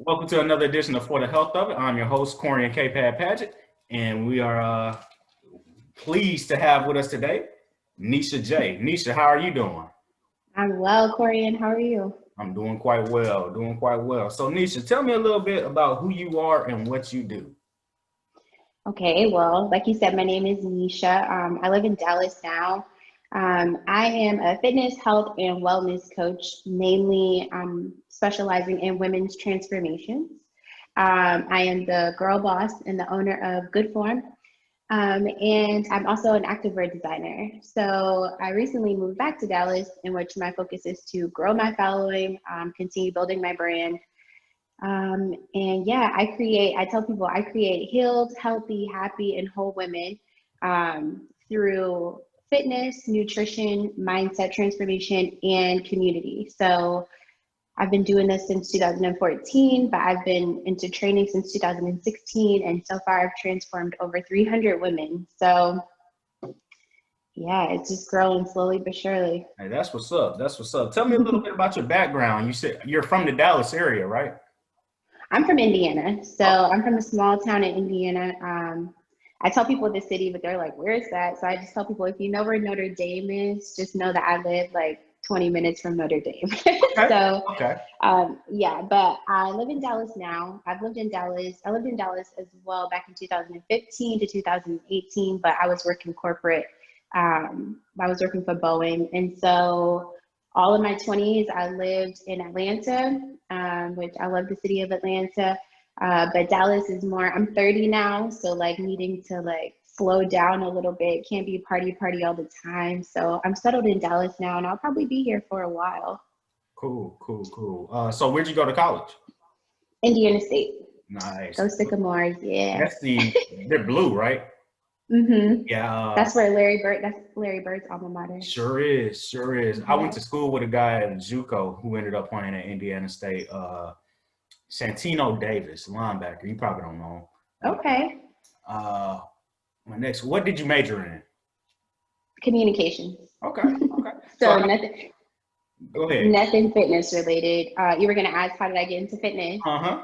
Welcome to another edition of For the Health of It. I'm your host, Corey and K-Pad Paget, and we are pleased to have with us today, Necia Jay. Necia, how are you doing? I'm well, Corey, and how are you? I'm doing quite well, doing quite well. So, Necia, tell me a little bit about who you are and what you do. Okay, well, like you said, my name is Necia. I live in Dallas now. I am a fitness, health, and wellness coach, mainly specializing in women's transformations. I am the girl boss and the owner of Goodform, and I'm also an activewear designer. So I recently moved back to Dallas, in which my focus is to grow my following, continue building my brand. And yeah, I tell people I create healed, healthy, happy, and whole women through fitness, nutrition, mindset transformation, and community. So I've been doing this since 2014, but I've been into training since 2016. And so far, I've transformed over 300 women. So yeah, it's just growing slowly but surely. Hey, that's what's up. That's what's up. Tell me a little bit about your background. You said you're from the Dallas area, right? I'm from Indiana, so Oh, I'm from a small town in Indiana. I tell people the city, but they're like, "Where is that?" So I just tell people, if you know where Notre Dame is, just know that I live like 20 minutes from Notre Dame. okay. so Okay. yeah, but I live in Dallas now. I've lived in Dallas. I lived in Dallas as well back in 2015 to 2018, but I was working corporate. I was working for Boeing, and so all of my 20s, I lived in Atlanta, which I love the city of Atlanta. But Dallas is more, I'm 30 now, so like needing to like slow down a little bit, can't be party all the time. So I'm settled in Dallas now and I'll probably be here for a while. Cool, cool, cool. So where'd you go to college? Indiana State, Nice. go Sycamores, yeah. That's they're blue, right? Yeah, That's Larry Bird's alma mater. sure is, sure is. I went Yeah. to school with a guy at JUCO who ended up playing at Indiana State. Santino Davis, linebacker. You probably don't know. Okay. Uh, my next, what did you major in? Communications. Okay, okay. So So nothing, go ahead. nothing fitness related. You were gonna ask how did I get into fitness? Uh huh.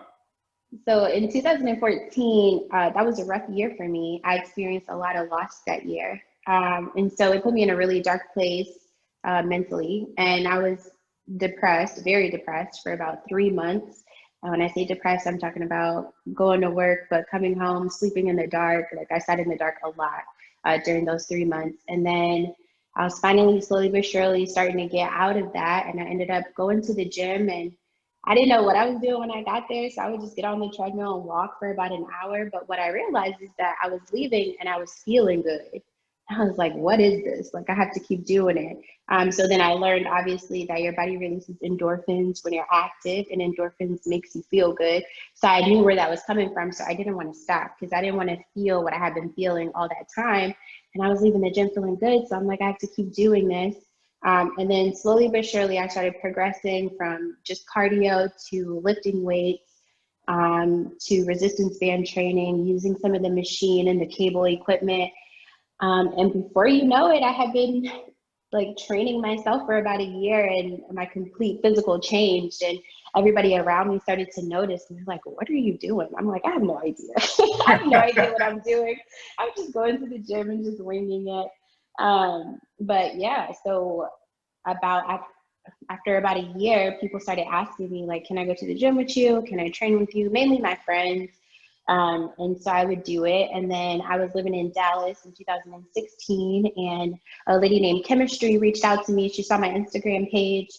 So in 2014, that was a rough year for me. I experienced a lot of loss that year. And so it put me in a really dark place mentally. And I was depressed, very depressed for about 3 months. And when I say depressed, I'm talking about going to work, but coming home, sleeping in the dark. Like I sat in the dark a lot during those 3 months. And then I was finally slowly but surely starting to get out of that. And I ended up going to the gym and I didn't know what I was doing when I got there, so I would just get on the treadmill and walk for about an hour. But what I realized is that I was leaving and I was feeling good. I was like, what is this? Like, I have to keep doing it. So then I learned, obviously, that your body releases endorphins when you're active, and endorphins makes you feel good. So I knew where that was coming from. So I didn't want to stop because I didn't want to feel what I had been feeling all that time. And I was leaving the gym feeling good. So I'm like, I have to keep doing this. And then slowly but surely, I started progressing from just cardio to lifting weights to resistance band training, using some of the machine and the cable equipment. And before you know it, I had been like training myself for about a year and my complete physical changed. And everybody around me started to notice. And they're like, what are you doing? I'm like, I have no idea. I have no idea what I'm doing. I'm just going to the gym and just winging it. But yeah, so about after about a year, people started asking me like, can I go to the gym with you? Can I train with you? Mainly my friends. And so I would do it. And then I was living in Dallas in 2016, and a lady named Chemistry reached out to me. She saw my Instagram page.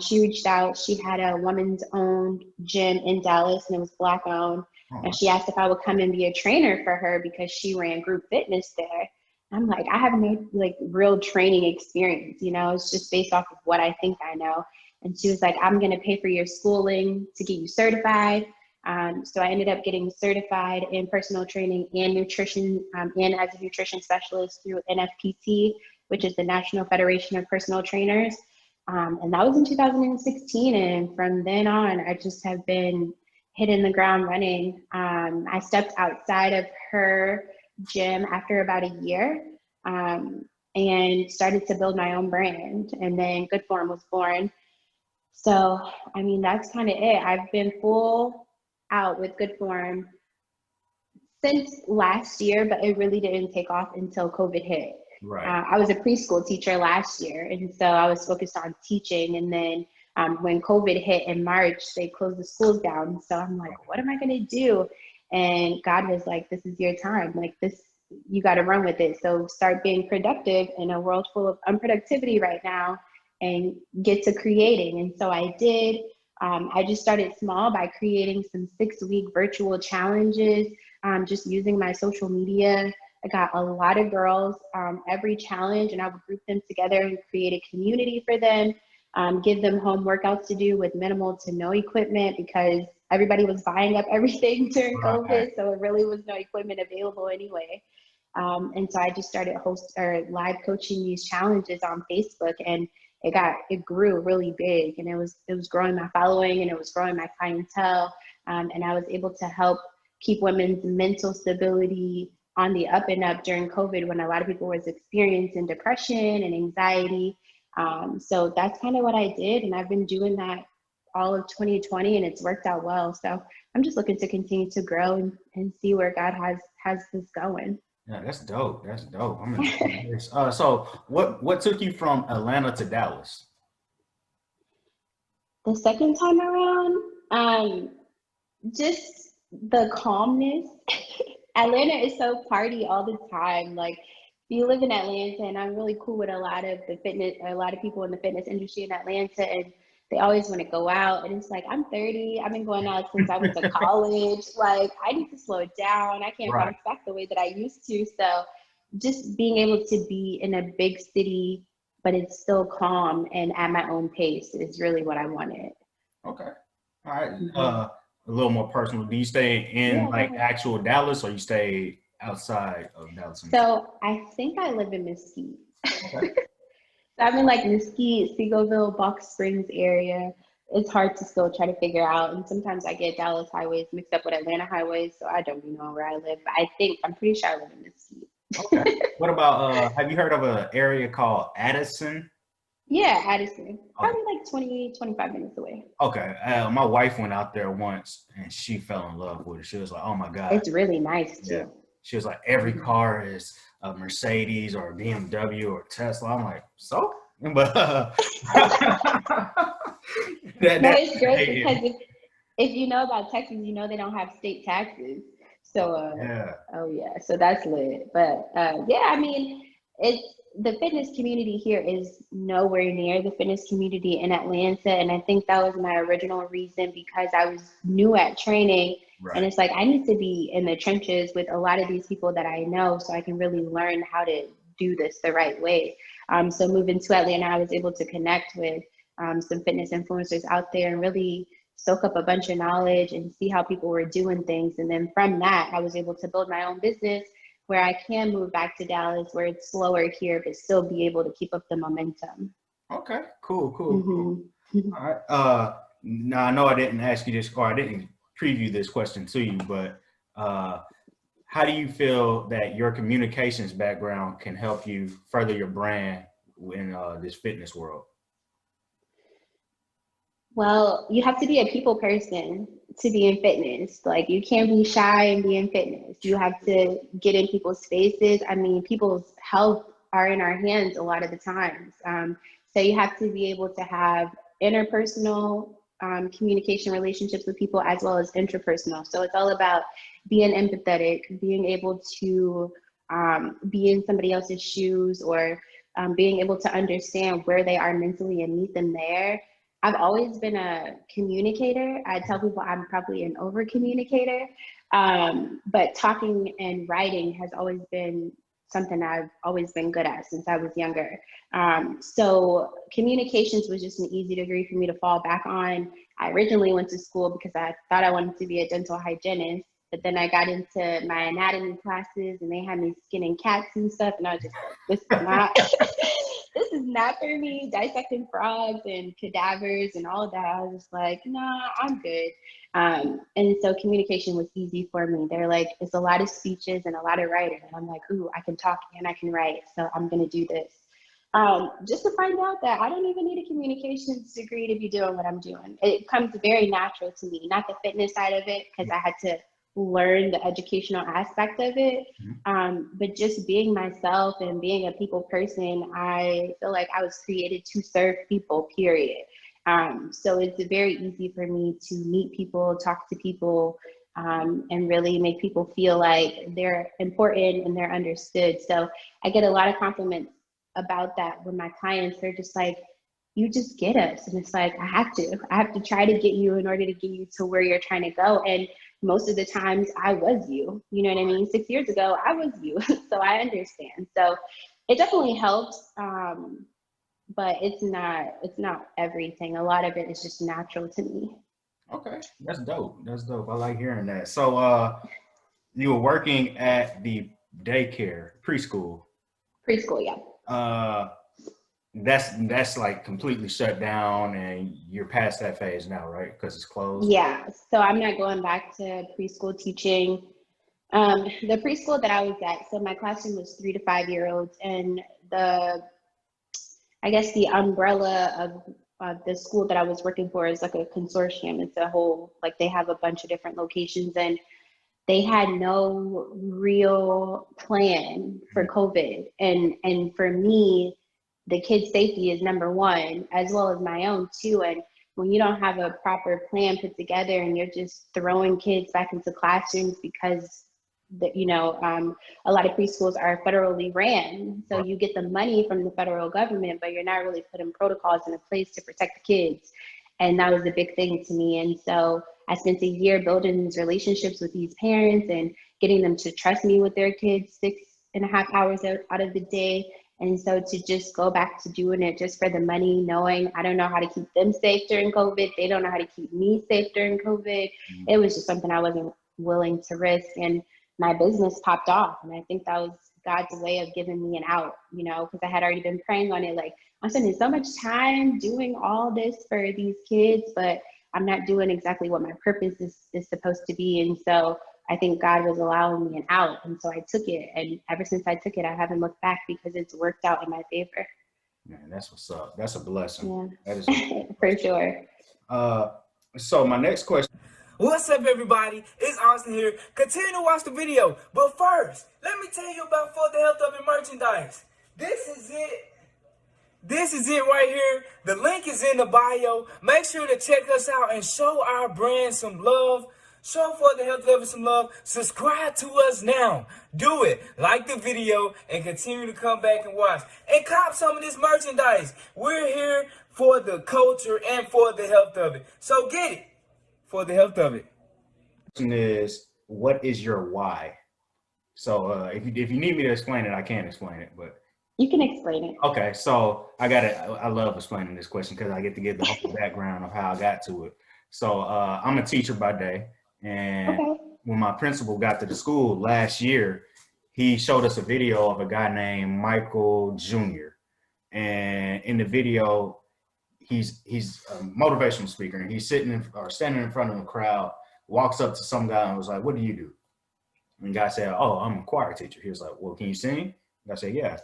She reached out. She had a woman's owned gym in Dallas, and it was Black owned. And she asked if I would come and be a trainer for her because she ran group fitness there. I'm like, I have no like real training experience, it's just based off of what I think I know. And she was like, I'm going to pay for your schooling to get you certified. So I ended up getting certified in personal training and nutrition, and as a nutrition specialist through NFPT, which is the National Federation of Personal Trainers. And that was in 2016. And from then on, I just have been hitting the ground running. I stepped outside of her gym after about a year, and started to build my own brand. And then Goodform was born. So, I mean, that's kind of it. I've been full out with Good Form since last year, but it really didn't take off until COVID hit. Right. I was a preschool teacher last year, and so I was focused on teaching. And then when COVID hit in March, they closed the schools down. So I'm like, what am I going to do? And God was like, this is your time. Like this, you got to run with it. So start being productive in a world full of unproductivity right now and get to creating. And so I did. I just started small by creating some 6-week virtual challenges, just using my social media. I got a lot of girls every challenge, and I would group them together and create a community for them, give them home workouts to do with minimal to no equipment because everybody was buying up everything during Right. COVID, so it really was no equipment available anyway. And so I just started live coaching these challenges on Facebook, and it grew really big, and it was growing my following, and it was growing my clientele, and I was able to help keep women's mental stability on the up and up during COVID when a lot of people was experiencing depression and anxiety. So that's kind of what I did, and I've been doing that all of 2020, and it's worked out well. So I'm just looking to continue to grow and see where God has this going. Yeah, that's dope. That's dope. I'm enjoying this. So what took you from Atlanta to Dallas? The second time around, just the calmness. Atlanta is so party all the time. Like you live in Atlanta, and I'm really cool with a lot of people in the fitness industry in Atlanta, and they always want to go out. And it's like, I'm 30. I've been going out since I went to college. Like I need to slow it down. I can't Right. bounce back the way that I used to. So just being able to be in a big city, but it's still calm and at my own pace is really what I wanted. Okay. All right. Hmm. A little more personal. Do you stay in Yeah, go like ahead. actual Dallas or you stay outside of Dallas? So I think I live in Mesquite. Okay. So I'm in like Mesquite, Seagoville, Box Springs area. It's hard to still try to figure out. And sometimes I get Dallas highways mixed up with Atlanta highways. So I don't even know where I live. But I'm pretty sure I live in Okay. Mesquite. What about have you heard of an area called Addison? Yeah, Addison. Okay. Probably like 20, 25 minutes away. Okay. My wife went out there once and she fell in love with it. She was like, "Oh my God." It's really nice Yeah. too. She was like, "Every Mhm. car is a Mercedes or a BMW or Tesla." I'm like, "So?" But No, that it's great because hated. if you know about Texas, you know they don't have state taxes. So, Yeah. oh yeah, so that's lit. But yeah, I mean, it's the fitness community here is nowhere near the fitness community in Atlanta, and I think that was my original reason because I was new at training, and Right. it's like I need to be in the trenches with a lot of these people that I know, so I can really learn how to do this the right way. So moving to Atlanta, I was able to connect with some fitness influencers out there and really soak up a bunch of knowledge and see how people were doing things. And then from that, I was able to build my own business where I can move back to Dallas where it's slower here, but still be able to keep up the momentum. Okay. Cool. Cool. Cool. Hmm. All right. Now I know I didn't ask you this, or I didn't preview this question to you, but uh, how do you feel that your communications background can help you further your brand in this fitness world? Well, you have to be a people person to be in fitness. Like you can't be shy and be in fitness. You have to get in people's faces. I mean, people's health are in our hands a lot of the times. So you have to be able to have interpersonal communication relationships with people as well as interpersonal. So it's all about being empathetic, being able to be in somebody else's shoes or being able to understand where they are mentally and meet them there. I've always been a communicator. I tell people I'm probably an over communicator, but talking and writing has always been something I've always been good at since I was younger. So communications was just an easy degree for me to fall back on. I originally went to school because I thought I wanted to be a dental hygienist, but then I got into my anatomy classes and they had me skinning cats and stuff, and I was just like, this is not this is not for me. Dissecting frogs and cadavers and all of that, I was just like, nah, I'm good. And so communication was easy for me. They're like, it's a lot of speeches and a lot of writing, and I'm like, ooh, I can talk and I can write, so I'm gonna do this. Just to find out that I don't even need a communications degree to be doing what I'm doing. It comes very natural to me, not the fitness side of it, because I had to learn the educational aspect of it. But just being myself and being a people person, I feel like I was created to serve people, period. So it's very easy for me to meet people, talk to people, and really make people feel like they're important and they're understood. So I get a lot of compliments about that when my clients, they're just like, you just get us. And it's like, I have to try to get you in order to get you to where you're trying to go. And most of the times I was you, you know what I mean? 6 years ago, I was you. So I understand. So it definitely helps. But it's not everything. A lot of it is just natural to me. Okay, that's dope. That's dope. I like hearing that. So, you were working at the daycare, preschool. Preschool, yeah. That's like completely shut down, and you're past that phase now, right? Because it's closed. Yeah. So I'm not going back to preschool teaching. The preschool that I was at, so my classroom was 3 to 5 year olds, and I guess the umbrella of the school that I was working for is like a consortium. It's a whole, like they have a bunch of different locations, and they had no real plan for COVID. And for me, the kids' safety is number one, as well as my own too. And when you don't have a proper plan put together and you're just throwing kids back into classrooms because a lot of preschools are federally ran. So you get the money from the federal government, but you're not really putting protocols in place to protect the kids. And that was a big thing to me. And so I spent a year building these relationships with these parents and getting them to trust me with their kids 6.5 hours out of the day. And so to just go back to doing it just for the money, knowing I don't know how to keep them safe during COVID, they don't know how to keep me safe during COVID. It was just something I wasn't willing to risk. And my business popped off. And I think that was God's way of giving me an out, because I had already been praying on it. Like, I'm spending so much time doing all this for these kids, but I'm not doing exactly what my purpose is supposed to be. And so I think God was allowing me an out. And so I took it. And ever since I took it, I haven't looked back because it's worked out in my favor. Man, that's what's up. That's a blessing. Yeah. That is for sure. So my next question. What's up, everybody? It's Austin here. Continue to watch the video. But first, let me tell you about For the Health of It merchandise. This is it right here. The link is in the bio. Make sure to check us out and show our brand some love. Show For the Health of It some love. Subscribe to us now. Do it. Like the video and continue to come back and watch. And cop some of this merchandise. We're here for the culture and for the health of it. So get it. For the health of it. Question is, what is your why? So if you need me to explain it, I can explain it, but you can explain it. Okay, so I love explaining this question because I get to give the whole background of how I got to it. So I'm a teacher by day, and when my principal got to the school last year, he showed us a video of a guy named Michael Jr. And in the video, he's a motivational speaker, and he's standing in front of a crowd, walks up to some guy and was like, "What do you do?" And the guy said, "Oh, I'm a choir teacher." He was like, "Well, can you sing?" The guy said, "Yeah."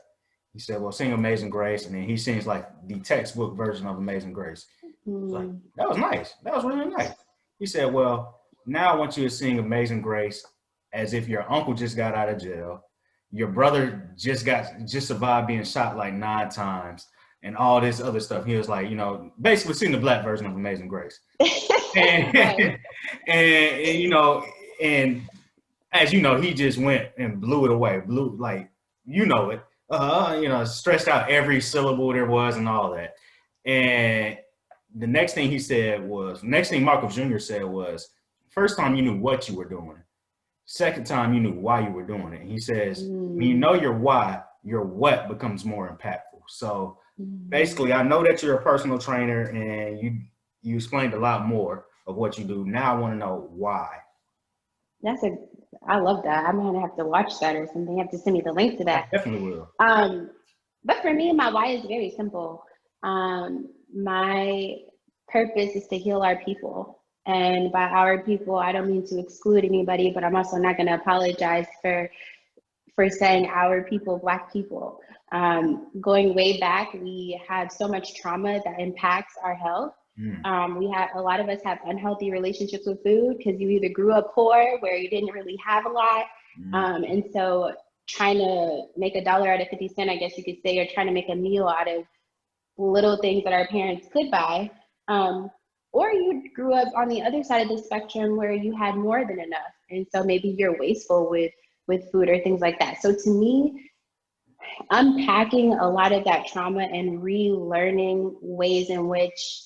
He said, "Well, sing Amazing Grace." And then he sings like the textbook version of Amazing Grace. I was like, that was nice. That was really nice. He said, "Well, now I want you to sing Amazing Grace as if your uncle just got out of jail. Your brother just survived being shot like 9 times. And all this other stuff." He was like, basically sing the black version of Amazing Grace. and, and as you know, he just went and blew it away, stretched out every syllable there was and all that. And the next thing Michael Jr. said was, first time you knew what you were doing. Second time you knew why you were doing it. And he says, when you know your why, your what becomes more impactful. So basically, I know that you're a personal trainer and you explained a lot more of what you do. Now I want to know why. I love that. I'm gonna have to watch that or something. You have to send me the link to that. I definitely will. But for me, my why is very simple. My purpose is to heal our people. And by our people, I don't mean to exclude anybody, but I'm also not gonna apologize for saying our people, Black people. Going way back, we have so much trauma that impacts our health. A lot of us have unhealthy relationships with food because you either grew up poor where you didn't really have a lot. And so trying to make $1 out of 50 cents, I guess you could say, or trying to make a meal out of little things that our parents could buy. Or you grew up on the other side of the spectrum where you had more than enough. And so maybe you're wasteful with food or things like that. So to me, unpacking a lot of that trauma and relearning ways in which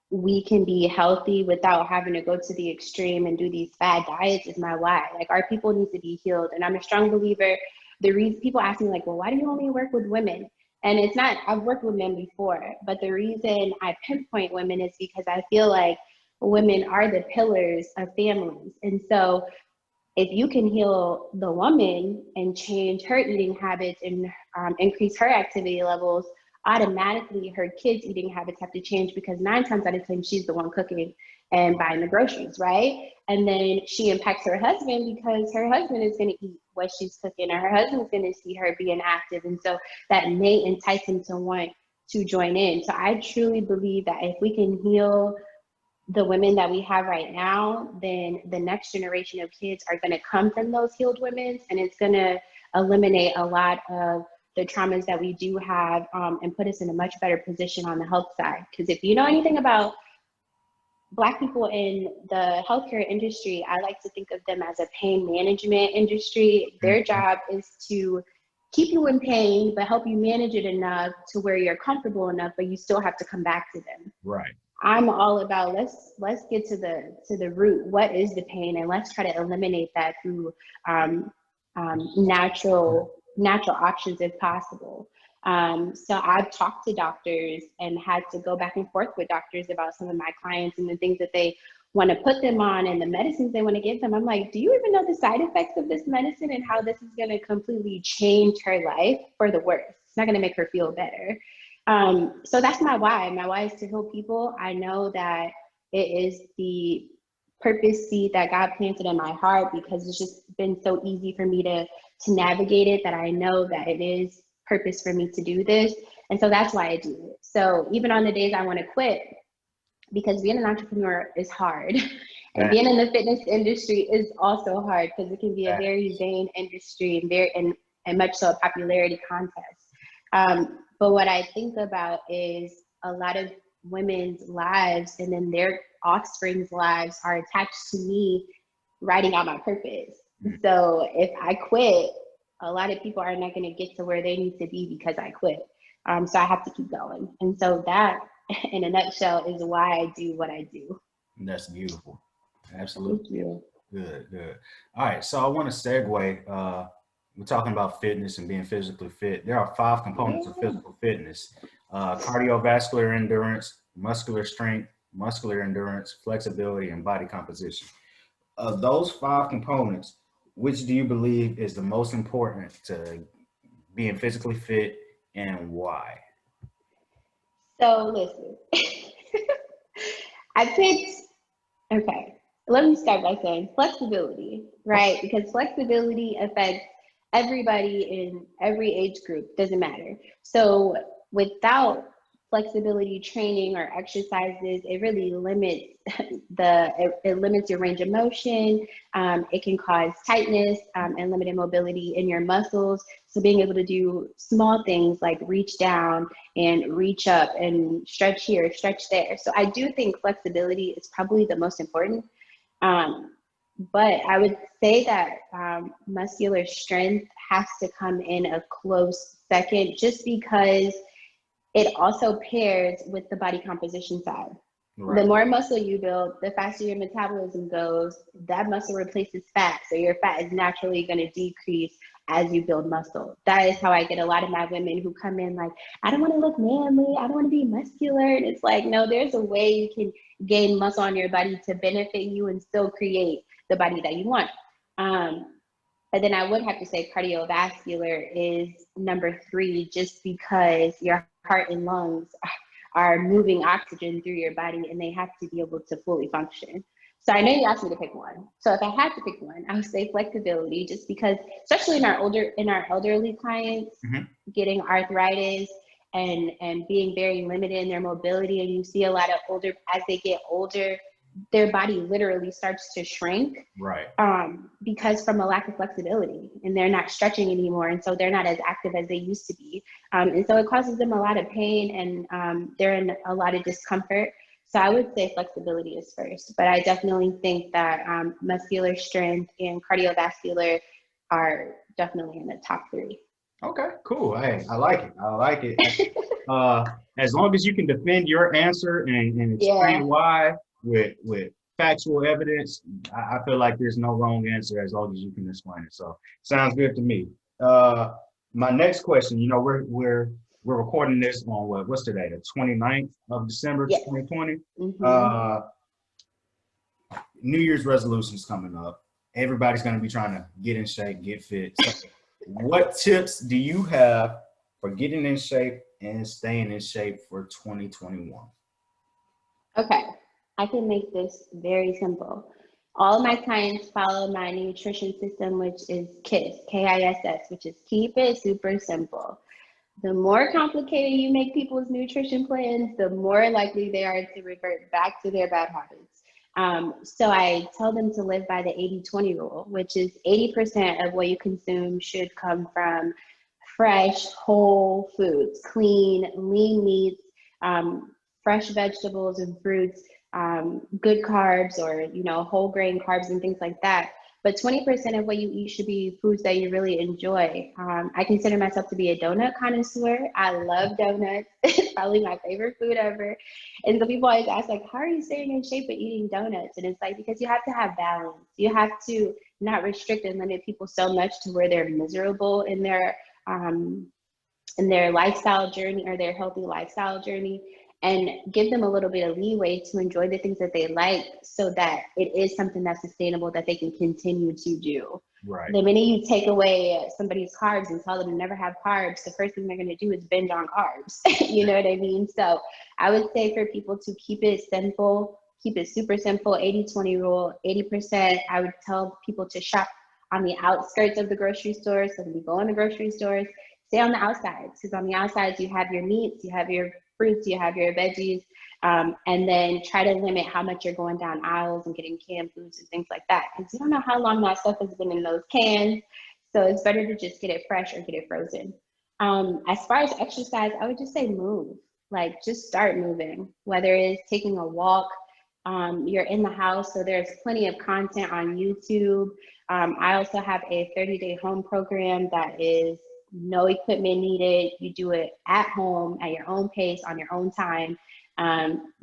we can be healthy without having to go to the extreme and do these fad diets is my why. Like, our people need to be healed. And I'm a strong believer. The reason people ask me, like, well, why do you only work with women? And it's not, I've worked with men before, but the reason I pinpoint women is because I feel like women are the pillars of families. And so if you can heal the woman and change her eating habits and increase her activity levels, automatically her kids' eating habits have to change, because 9 times out of 10, she's the one cooking and buying the groceries, right? And then she impacts her husband because her husband is going to eat what she's cooking, or her husband's going to see her being active. And so that may entice him to want to join in. So I truly believe that if we can heal the women that we have right now, then the next generation of kids are going to come from those healed women, and it's going to eliminate a lot of the traumas that we do have, and put us in a much better position on the health side. Because if you know anything about Black people in the healthcare industry, I like to think of them as a pain management industry. Their job is to keep you in pain, but help you manage it enough to where you're comfortable enough, but you still have to come back to them. Right. I'm all about let's get to the root. What is the pain, and let's try to eliminate that through natural options if possible. So I've talked to doctors and had to go back and forth with doctors about some of my clients and the things that they want to put them on and the medicines they want to give them. I'm like, do you even know the side effects of this medicine and how this is going to completely change her life for the worse? It's not going to make her feel better. So that's my why. My why is to heal people. I know that it is the purpose seed that God planted in my heart, because it's just been so easy for me to navigate it, that I know that it is purpose for me to do this. And so that's why I do it. So even on the days I want to quit, because being an entrepreneur is hard, and being in the fitness industry is also hard, because it can be a very vain industry and much so a popularity contest. But what I think about is a lot of women's lives and then their offspring's lives are attached to me writing out my purpose. So if I quit, a lot of people are not going to get to where they need to be because I quit. So I have to keep going. And so that, in a nutshell, is why I do what I do. That's beautiful. Absolutely. Thank you. Good. All right. So I want to segue. We're talking about fitness and being physically fit. There are 5 components of physical fitness: cardiovascular endurance, muscular strength, muscular endurance, flexibility, and body composition. Of those 5 components, which do you believe is the most important to being physically fit, and why? So listen, okay, let me start by saying flexibility, right? Because flexibility affects everybody in every age group, doesn't matter. So without flexibility training or exercises, it really limits it limits your range of motion. It can cause tightness and limited mobility in your muscles. So being able to do small things like reach down and reach up and stretch here, stretch there. So I do think flexibility is probably the most important. But I would say that muscular strength has to come in a close second, just because it also pairs with the body composition side. Right. The more muscle you build, the faster your metabolism goes. That muscle replaces fat, so your fat is naturally going to decrease as you build muscle. That is how I get a lot of my women who come in like, I don't want to look manly, I don't want to be muscular. And it's like, no, there's a way you can gain muscle on your body to benefit you and still create the body that you want. But then I would have to say cardiovascular is number 3, just because your heart and lungs are moving oxygen through your body and they have to be able to fully function. So I know you asked me to pick one. So if I had to pick one, I would say flexibility, just because, especially in our elderly clients, getting arthritis and being very limited in their mobility, and you see a lot of older, as they get older, their body literally starts to shrink, right? Because from a lack of flexibility, and they're not stretching anymore, and so they're not as active as they used to be, and so it causes them a lot of pain, and they're in a lot of discomfort. So I would say flexibility is first, but I definitely think that muscular strength and cardiovascular are definitely in the top 3. Okay, cool. Hey, I like it. I like it. As long as you can defend your answer and explain why with factual evidence, I feel like there's no wrong answer as long as you can explain it. So sounds good to me. My next question, you know, we're recording this on what's today, the 29th of December, 2020. New Year's resolutions coming up. Everybody's going to be trying to get in shape, get fit. So what tips do you have for getting in shape and staying in shape for 2021? Okay, I can make this very simple. All of my clients follow my nutrition system, which is KISS, K-I-S-S, which is keep it super simple. The more complicated you make people's nutrition plans, the more likely they are to revert back to their bad habits. So I tell them to live by the 80-20 rule, which is 80% of what you consume should come from fresh, whole foods, clean, lean meats, fresh vegetables and fruits, good carbs, or, you know, whole grain carbs and things like that. But 20% of what you eat should be foods that you really enjoy. I consider myself to be a donut connoisseur. I love donuts. It's probably my favorite food ever. And so people always ask, like, how are you staying in shape but eating donuts? And it's like, because you have to have balance. You have to not restrict and limit people so much to where they're miserable in their lifestyle journey, or their healthy lifestyle journey, and give them a little bit of leeway to enjoy the things that they like, so that it is something that's sustainable that they can continue to do. Right. The minute you take away somebody's carbs and tell them to never have carbs, the first thing they're going to do is binge on carbs. You know what I mean? So I would say for people to keep it simple, keep it super simple, 80-20 rule. 80%, I would tell people to shop on the outskirts of the grocery store. So when you go in the grocery stores, stay on the outsides, because on the outsides you have your meats, you have your fruits, you have your veggies, and then try to limit how much you're going down aisles and getting canned foods and things like that, because you don't know how long that stuff has been in those cans. So it's better to just get it fresh or get it frozen. As far as exercise, I would just say move. Like, just start moving, whether it's taking a walk. You're in the house, so there's plenty of content on YouTube. I also have a 30-day home program that is no equipment needed. You do it at home at your own pace, on your own time.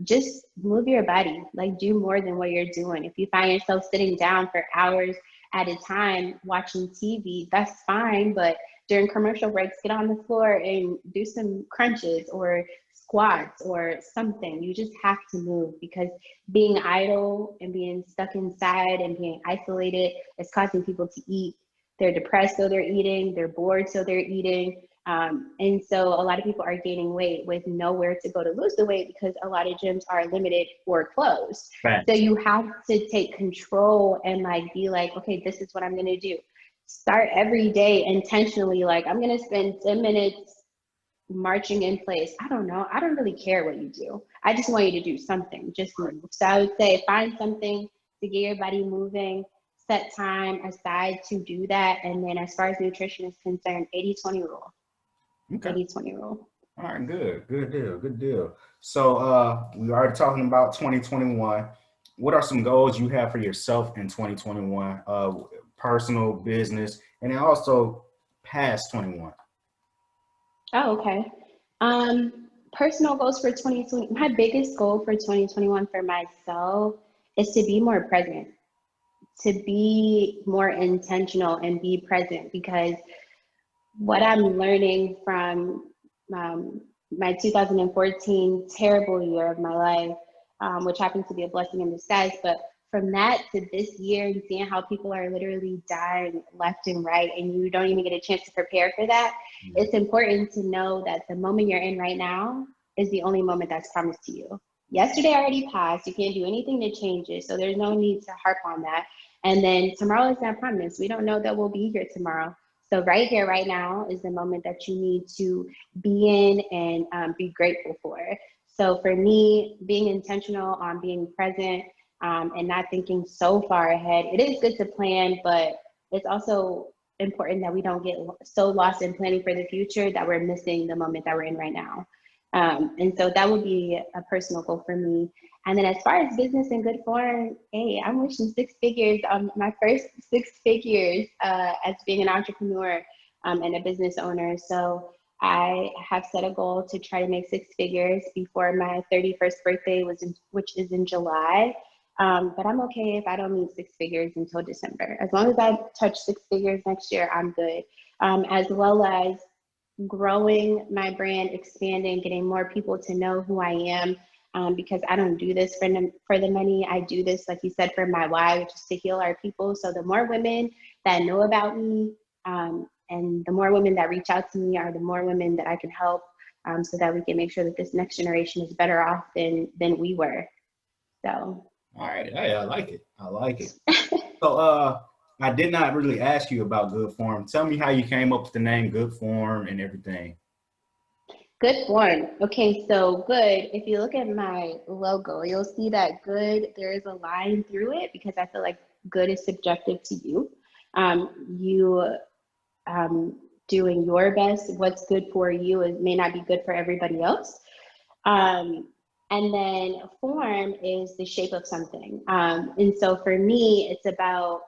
Just move your body, like, do more than what you're doing. If you find yourself sitting down for hours at a time watching TV, that's fine. But during commercial breaks, get on the floor and do some crunches or squats or something. You just have to move, because being idle and being stuck inside and being isolated is causing people to eat. They're depressed, so they're eating. They're bored, so they're eating. And so a lot of people are gaining weight with nowhere to go to lose the weight, because a lot of gyms are limited or closed. Right. So you have to take control and, like, be like, okay, this is what I'm going to do. Start every day intentionally. Like, I'm going to spend 10 minutes marching in place. I don't know. I don't really care what you do. I just want you to do something. Just move. So I would say find something to get your body moving. Set time aside to do that. And then as far as nutrition is concerned, 80-20 rule. Okay. 80-20 rule. All right, good deal. So we already talking about 2021. What are some goals you have for yourself in 2021? Personal, business, and then also past 21. Oh, okay. Personal goals for 2020. My biggest goal for 2021 for myself is to be more present, to be more intentional and be present, because what I'm learning from my 2014 terrible year of my life, which happens to be a blessing in disguise, but from that to this year and seeing how people are literally dying left and right, and you don't even get a chance to prepare for that, it's important to know that the moment you're in right now is the only moment that's promised to you. Yesterday already passed. You can't do anything to change it. So there's no need to harp on that. And then tomorrow is not promised. We don't know that we'll be here tomorrow. So right here, right now is the moment that you need to be in and be grateful for. So for me, being intentional on being present and not thinking so far ahead, it is good to plan, but it's also important that we don't get so lost in planning for the future that we're missing the moment that we're in right now. And so that would be a personal goal for me. And then as far as business in good form, hey, I'm wishing 6 figures on my first 6 figures as being an entrepreneur and a business owner. So I have set a goal to try to make 6 figures before my 31st birthday, which is in July. But I'm okay if I don't meet 6 figures until December. As long as I touch 6 figures next year, I'm good. As well as growing my brand, expanding, getting more people to know who I am, because I don't do this for the money. I do this, like you said, for my why, which is to heal our people. So the more women that know about me and the more women that reach out to me are the more women that I can help so that we can make sure that this next generation is better off than we were. So. All right. Hey, I like it. I like it. So I did not really ask you about Good Form. Tell me how you came up with the name Good Form and everything. Good form. Okay, so good. If you look at my logo, you'll see that good, there is a line through it because I feel like good is subjective to you. Doing your best, what's good for you, it may not be good for everybody else. And then form is the shape of something. And so for me, it's about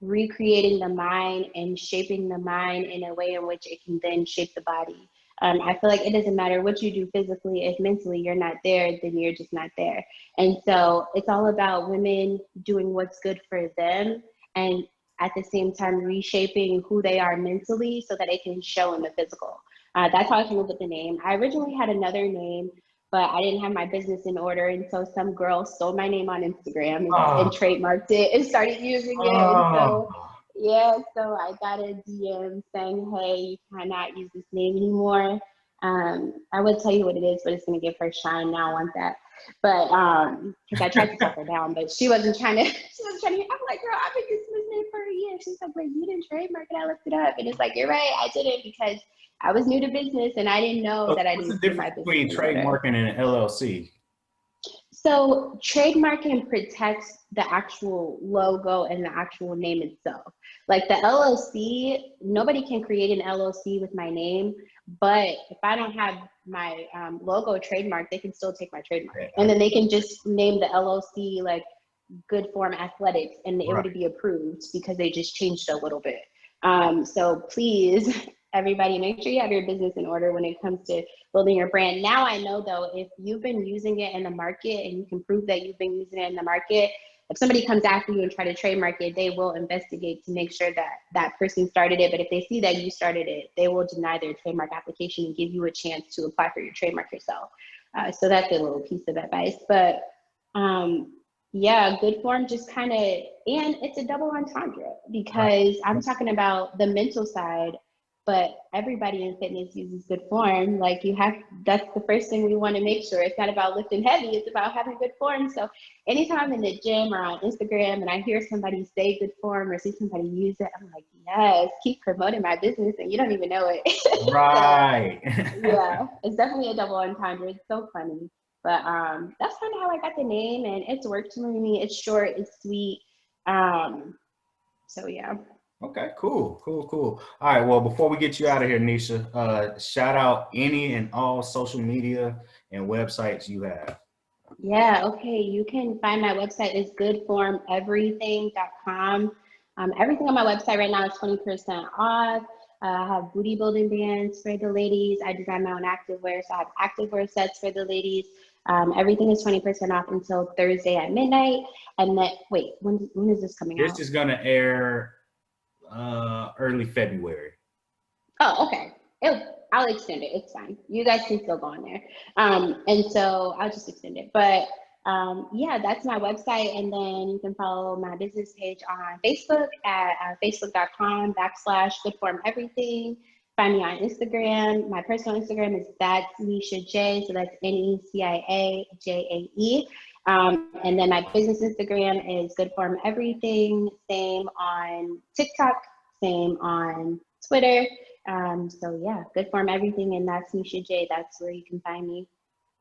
recreating the mind and shaping the mind in a way in which it can then shape the body. I feel like it doesn't matter what you do physically, if mentally you're not there, then you're just not there. And so it's all about women doing what's good for them and at the same time reshaping who they are mentally so that it can show in the physical. That's how I came up with the name. I originally had another name, but I didn't have my business in order. And so some girl stole my name on Instagram and trademarked it and started using it. And so, yeah, so I got a DM saying, hey, you cannot use this name anymore. I would tell you what it is, but it's going to give her shine. Now I want that. But because I tried to talk her down, but she wasn't trying to, I'm like, girl, I've been using this name for a year. She's like, wait, you didn't trademark it? I looked it up. And it's like, you're right, I didn't because I was new to business and I didn't know that I didn't. What's the difference between trademarking and an LLC? So trademarking protects the actual logo and the actual name itself. Like the LLC, nobody can create an LLC with my name, but if I don't have my logo trademark, they can still take my trademark. And then they can just name the LLC like Good Form Athletics and it would be approved because they just changed a little bit. So please, everybody, make sure you have your business in order when it comes to building your brand. Now I know though, if you've been using it in the market and you can prove that you've been using it in the market, if somebody comes after you and try to trademark it, they will investigate to make sure that that person started it. But if they see that you started it, they will deny their trademark application and give you a chance to apply for your trademark yourself. So that's a little piece of advice. But yeah, Good Form just kind of, and it's a double entendre because I'm talking about the mental side, but everybody in fitness uses Good Form. Like that's the first thing we want to make sure. It's not about lifting heavy, it's about having good form. So anytime I'm in the gym or on Instagram and I hear somebody say Good Form or see somebody use it, I'm like, yes, keep promoting my business and you don't even know it. Right. Yeah, it's definitely a double entendre. It's so funny. But that's kind of how I got the name and it's worked for me. It's short, it's sweet. So yeah. Okay, cool. All right, well, before we get you out of here, Necia, shout out any and all social media and websites you have. Yeah, okay. You can find my website is goodformeverything.com. Everything on my website right now is 20% off. I have booty building bands for the ladies. I design my own activewear, so I have activewear sets for the ladies. Everything is 20% off until Thursday at midnight. And then, wait, when is this coming out? This is going to air early February. Oh, okay. I'll extend it. It's fine. You guys can still go on there. And so I'll just extend it. But yeah, that's my website. And then you can follow my business page on Facebook at facebook.com/goodformeverything. Find me on Instagram. My personal Instagram is that's Necia Jay, so that's Necia Jae. And then my business Instagram is goodform everything. Same on TikTok, same on Twitter. So yeah, goodform everything, and that's Necia Jay. That's where you can find me.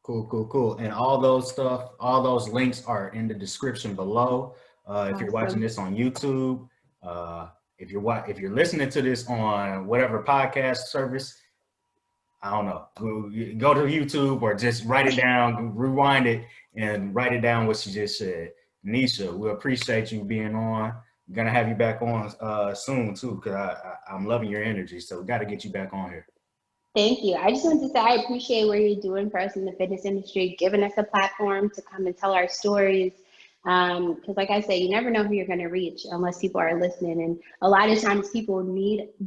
Cool, cool, cool. And all those links are in the description below. If you're watching this on YouTube, if you're listening to this on whatever podcast service, I don't know, go to YouTube or just write it down, rewind it, and write it down what you just said. Necia, we appreciate you being on. I'm gonna have you back on soon too, because I'm loving your energy. So we got to get you back on here. Thank you. I just wanted to say I appreciate what you're doing for us in the fitness industry, giving us a platform to come and tell our stories. Because like I say, you never know who you're going to reach unless people are listening. And a lot of times people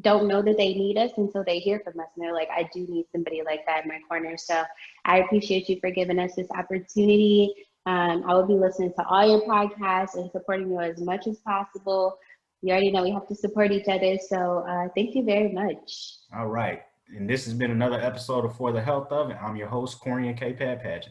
don't know that they need us until they hear from us. And they're like, I do need somebody like that in my corner. So I appreciate you for giving us this opportunity. I will be listening to all your podcasts and supporting you as much as possible. You already know we have to support each other. So thank you very much. All right. And this has been another episode of For the Health of, and I'm your host, Corian K. Paget.